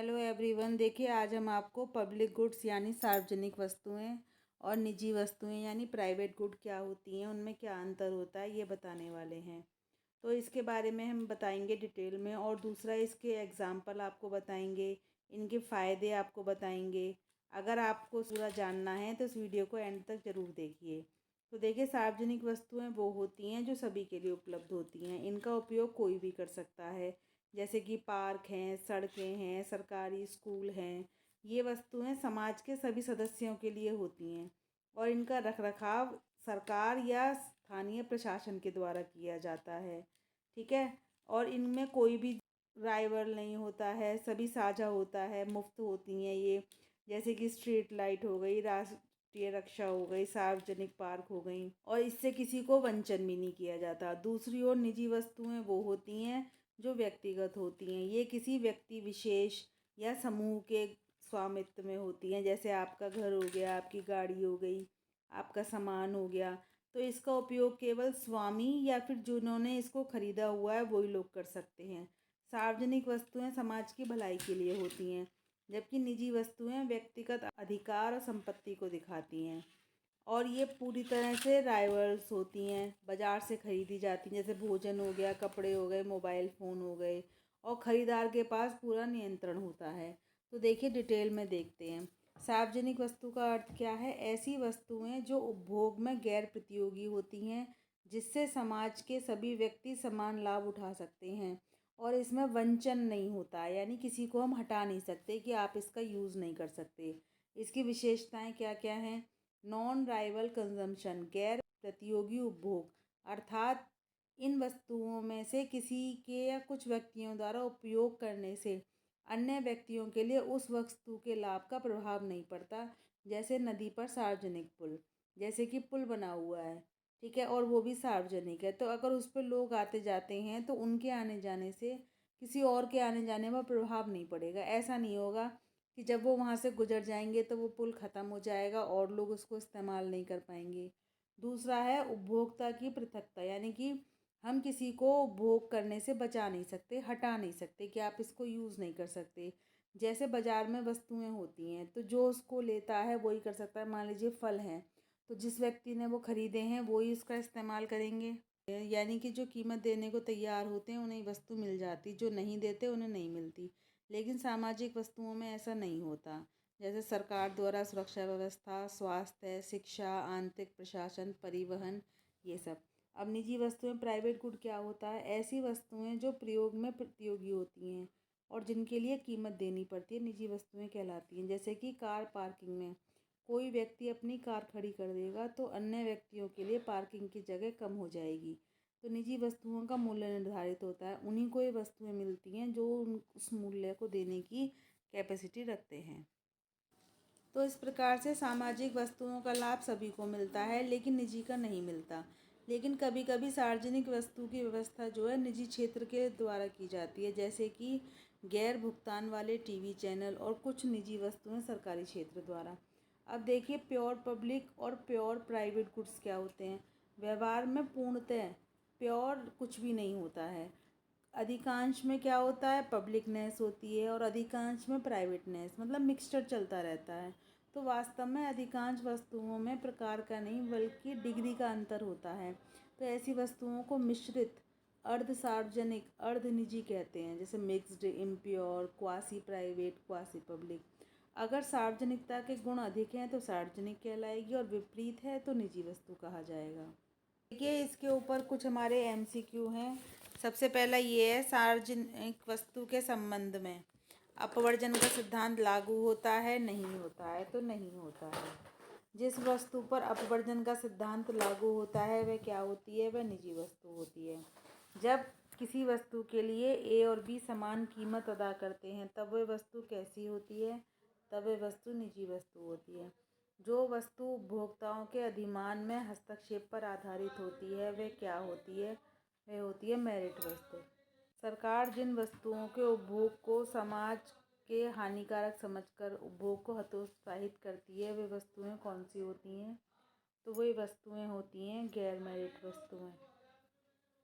Hello everyone. देखिए, आज हम आपको पब्लिक गुड्स यानी सार्वजनिक वस्तुएं और निजी वस्तुएं यानी प्राइवेट गुड क्या होती हैं, उनमें क्या अंतर होता है, ये बताने वाले हैं। तो इसके बारे में हम बताएंगे डिटेल में, और दूसरा इसके एग्जाम्पल आपको बताएंगे, इनके फ़ायदे आपको बताएंगे। अगर आपको पूरा जानना है तो इस वीडियो को एंड तक ज़रूर देखिए। तो देखिए, सार्वजनिक वस्तुएं वो होती हैं जो सभी के लिए उपलब्ध होती हैं। इनका उपयोग कोई भी कर सकता है, जैसे कि पार्क हैं, सड़कें हैं, सरकारी स्कूल हैं। ये वस्तुएं समाज के सभी सदस्यों के लिए होती हैं और इनका रखरखाव सरकार या स्थानीय प्रशासन के द्वारा किया जाता है। ठीक है। और इनमें कोई भी राइवल नहीं होता है, सभी साझा होता है, मुफ्त होती हैं ये। जैसे कि स्ट्रीट लाइट हो गई, राष्ट्रीय रक्षा हो गई, सार्वजनिक पार्क हो गई, और इससे किसी को वंचन भी नहीं किया जाता। दूसरी ओर निजी वस्तुएं वो होती हैं जो व्यक्तिगत होती हैं। ये किसी व्यक्ति विशेष या समूह के स्वामित्व में होती हैं। जैसे आपका घर हो गया, आपकी गाड़ी हो गई, आपका सामान हो गया। तो इसका उपयोग केवल स्वामी या फिर जिन्होंने इसको खरीदा हुआ है वही लोग कर सकते हैं। सार्वजनिक वस्तुएं समाज की भलाई के लिए होती हैं, जबकि निजी वस्तुएं व्यक्तिगत अधिकार और संपत्ति को दिखाती हैं। और ये पूरी तरह से राइवल्स होती हैं, बाज़ार से ख़रीदी जाती हैं। जैसे भोजन हो गया, कपड़े हो गए, मोबाइल फ़ोन हो गए, और ख़रीदार के पास पूरा नियंत्रण होता है। तो देखिए, डिटेल में देखते हैं। सार्वजनिक वस्तु का अर्थ क्या है? ऐसी वस्तुएं जो उपभोग में गैर प्रतियोगी होती हैं, जिससे समाज के सभी व्यक्ति समान लाभ उठा सकते हैं, और इसमें वंचन नहीं होता है, यानी किसी को हम हटा नहीं सकते कि आप इसका यूज़ नहीं कर सकते। इसकी विशेषताएं क्या क्या हैं? नॉन राइवल कंजम्पशन, गैर प्रतियोगी उपभोग, अर्थात इन वस्तुओं में से किसी के या कुछ व्यक्तियों द्वारा उपयोग करने से अन्य व्यक्तियों के लिए उस वस्तु के लाभ का प्रभाव नहीं पड़ता। जैसे नदी पर सार्वजनिक पुल, जैसे कि पुल बना हुआ है, ठीक है, और वो भी सार्वजनिक है, तो अगर उस पर लोग आते जाते हैं तो उनके आने जाने से किसी और के आने जाने में प्रभाव नहीं पड़ेगा। ऐसा नहीं होगा कि जब वो वहाँ से गुजर जाएंगे तो वो पुल ख़त्म हो जाएगा और लोग उसको इस्तेमाल नहीं कर पाएंगे। दूसरा है उपभोक्ता की पृथकता, यानी कि हम किसी को उपभोग करने से बचा नहीं सकते, हटा नहीं सकते कि आप इसको यूज़ नहीं कर सकते। जैसे बाज़ार में वस्तुएं होती हैं तो जो उसको लेता है वही कर सकता है। मान लीजिए फल हैं, तो जिस व्यक्ति ने वो ख़रीदे हैं वही उसका इस्तेमाल करेंगे। यानी कि जो कीमत देने को तैयार होते हैं उन्हें वस्तु मिल जाती, जो नहीं देते उन्हें नहीं मिलती। लेकिन सामाजिक वस्तुओं में ऐसा नहीं होता। जैसे सरकार द्वारा सुरक्षा व्यवस्था, स्वास्थ्य, शिक्षा, आंतरिक प्रशासन, परिवहन, ये सब। अब निजी वस्तुएं प्राइवेट गुड क्या होता है? ऐसी वस्तुएं जो प्रयोग में प्रतियोगी होती हैं और जिनके लिए कीमत देनी पड़ती है, निजी वस्तुएं कहलाती हैं। जैसे कि कार पार्किंग में कोई व्यक्ति अपनी कार खड़ी कर देगा तो अन्य व्यक्तियों के लिए पार्किंग की जगह कम हो जाएगी। तो निजी वस्तुओं का मूल्य निर्धारित होता है, उन्हीं को ये वस्तुएं मिलती हैं जो उस मूल्य को देने की कैपेसिटी रखते हैं। तो इस प्रकार से सामाजिक वस्तुओं का लाभ सभी को मिलता है, लेकिन निजी का नहीं मिलता। लेकिन कभी कभी सार्वजनिक वस्तु की व्यवस्था जो है निजी क्षेत्र के द्वारा की जाती है, जैसे कि गैर भुगतान वाले टीवी चैनल और कुछ निजी वस्तुएं सरकारी क्षेत्र द्वारा। अब देखिए, प्योर पब्लिक और प्योर प्राइवेट गुड्स क्या होते हैं। व्यवहार में पूर्णतः प्योर कुछ भी नहीं होता है। अधिकांश में क्या होता है, पब्लिकनेस होती है, और अधिकांश में प्राइवेटनेस, मतलब मिक्सचर चलता रहता है। तो वास्तव में अधिकांश वस्तुओं में प्रकार का नहीं बल्कि डिग्री का अंतर होता है। तो ऐसी वस्तुओं को मिश्रित, अर्ध सार्वजनिक, अर्ध निजी कहते हैं। जैसे mixed, impure, quasi private, quasi public. अगर सार्वजनिकता के गुण अधिक हैं तो सार्वजनिक कहलाएगी, और विपरीत है तो निजी वस्तु कहा जाएगा। देखिए, इसके ऊपर कुछ हमारे एमसीक्यू हैं। सबसे पहला ये है, सार्वजनिक वस्तु के संबंध में अपवर्जन का सिद्धांत लागू होता है, नहीं होता है? तो नहीं होता है। जिस वस्तु पर अपवर्जन का सिद्धांत लागू होता है वह क्या होती है? वह निजी वस्तु होती है। जब किसी वस्तु के लिए ए और बी समान कीमत अदा करते हैं तब वह वस्तु कैसी होती है? तब वह वस्तु निजी वस्तु होती है। जो वस्तु उपभोक्ताओं के अधिमान में हस्तक्षेप पर आधारित होती है वह क्या होती है? वह होती है मेरिट वस्तु। सरकार जिन वस्तुओं के उपभोग को समाज के हानिकारक समझकर उपभोग को हतोत्साहित करती है, वे वस्तुएं कौन सी होती हैं? तो वही वस्तुएं होती हैं गैर मेरिट वस्तुएं।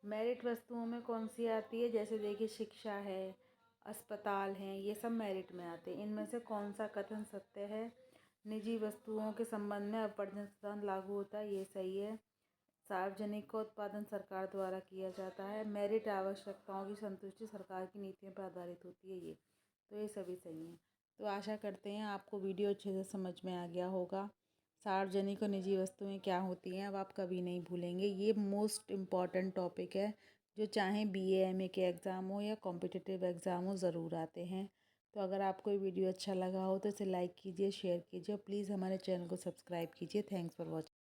मेरिट वस्तुओं में कौन सी आती है? जैसे देखिए, शिक्षा है, अस्पताल हैं, ये सब मेरिट में आते हैं। इनमें से कौन सा कथन सत्य है? निजी वस्तुओं के संबंध में अपर्याप्त सिद्धांत लागू होता है, ये सही है। सार्वजनिक का उत्पादन सरकार द्वारा किया जाता है। मेरिट आवश्यकताओं की संतुष्टि सरकार की नीतियों पर आधारित होती है, ये तो ये सभी सही हैं। तो आशा करते हैं आपको वीडियो अच्छे से समझ में आ गया होगा। सार्वजनिक और निजी वस्तुएं क्या होती हैं अब आप कभी नहीं भूलेंगे। ये मोस्ट इम्पॉर्टेंट टॉपिक है जो चाहे BA MA के एग्ज़ाम हो या कॉम्पिटिटिव एग्ज़ाम हो ज़रूर आते हैं। तो अगर आपको ये वीडियो अच्छा लगा हो तो इसे लाइक कीजिए, शेयर कीजिए और प्लीज़ हमारे चैनल को सब्सक्राइब कीजिए। Thanks for watching.